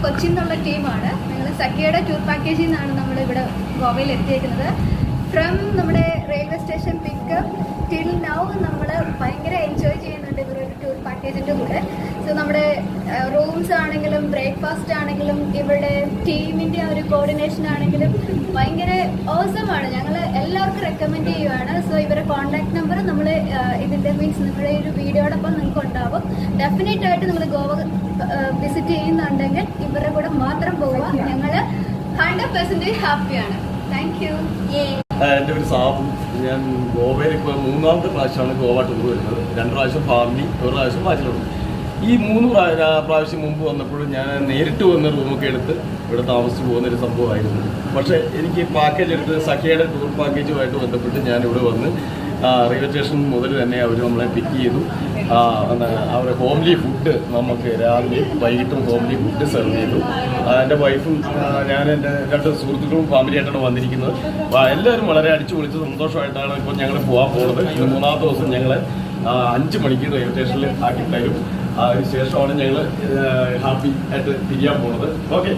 കൊച്ചിയിൽ നിന്നുള്ള ടീമാണ്. ഞങ്ങൾ സഖിയുടെ ടൂർ പാക്കേജിൽ നിന്നാണ് നമ്മളിവിടെ ഗോവയിൽ എത്തിയേക്കുന്നത്. ഫ്രം നമ്മുടെ railway station pickup till now നമ്മൾ ഭയങ്കര എൻജോയ് ചെയ്യുന്നുണ്ട് ഇവരൊരു ടൂർ പാക്കേജിൻ്റെ കൂടെ. സോ നമ്മുടെ റൂംസ് ആണെങ്കിലും ബ്രേക്ക്ഫാസ്റ്റ് ആണെങ്കിലും ഇവരുടെ ടീമിൻ്റെ ഒരു കോർഡിനേഷൻ ആണെങ്കിലും ഭയങ്കര ഓസമാണ്. ഞങ്ങൾ എല്ലാവർക്കും റെക്കമെൻഡ് ചെയ്യുവാണ്. സോ ഇവരുടെ കോൺടാക്ട് നമ്പർ നമ്മൾ ഇതിൻ്റെ മീൻസ് നമ്മുടെ ഒരു വീഡിയോടൊപ്പം നിങ്ങൾക്ക് ഉണ്ടാവും. ഡെഫിനറ്റ് ആയിട്ട് നിങ്ങൾ ഗോവ വിസിറ്റ് ചെയ്യുന്നുണ്ടെങ്കിൽ ഇവരുടെ കൂടെ മാത്രം പോവുക. ഞങ്ങൾ 100% ഹാപ്പിയാണ്. Thank you. എൻ്റെ പേര് സാബു. ഞാൻ ഗോവയിൽ ഇപ്പോൾ 3ാമത്തെ പ്രാവശ്യമാണ് ഗോവ ടൂർ വരുന്നത്. 2 പ്രാവശ്യം ഫാമിലി, 1 പ്രാവശ്യം ബാച്ചിലർ. ഈ 3 പ്രാവശ്യം മുമ്പ് വന്നപ്പോഴും ഞാൻ നേരിട്ട് വന്ന് റൂമൊക്കെ എടുത്ത് ഇവിടെ താമസിച്ച് പോകുന്നൊരു സംഭവമായിരുന്നു. പക്ഷേ എനിക്ക് പാക്കേജ് എടുത്ത് സഖിയുടെ ടൂർ പാക്കേജുമായിട്ട് ബന്ധപ്പെട്ട് ഞാനിവിടെ വന്ന് റെയിൽവേ സ്റ്റേഷൻ മുതൽ തന്നെ അവർ നമ്മളെ പിക്ക് ചെയ്തു. അവരുടെ ഹോംലി ഫുഡ് നമുക്ക് രാവിലെ വൈകിട്ടും ഹോംലി ഫുഡ് സെർവ് ചെയ്തു. എൻ്റെ വൈഫും ഞാൻ എൻ്റെ 2 സുഹൃത്തുക്കളും ഫാമിലിയായിട്ടാണ് വന്നിരിക്കുന്നത്. എല്ലാവരും വളരെ അടിച്ചു പൊളിച്ച് സന്തോഷമായിട്ടാണ് ഇപ്പോൾ ഞങ്ങൾ പോകാൻ പോകുന്നത്. ഇന്ന് 3ാമത്തെ ദിവസം ഞങ്ങൾ 5 മണിക്ക് റെയിൽവേ സ്റ്റേഷനിൽ ആക്കി തരും. അതിനുശേഷമാണ് ഞങ്ങൾ ഹാപ്പി ആയിട്ട് തിരിയാൻ പോകുന്നത്. ഓക്കെ.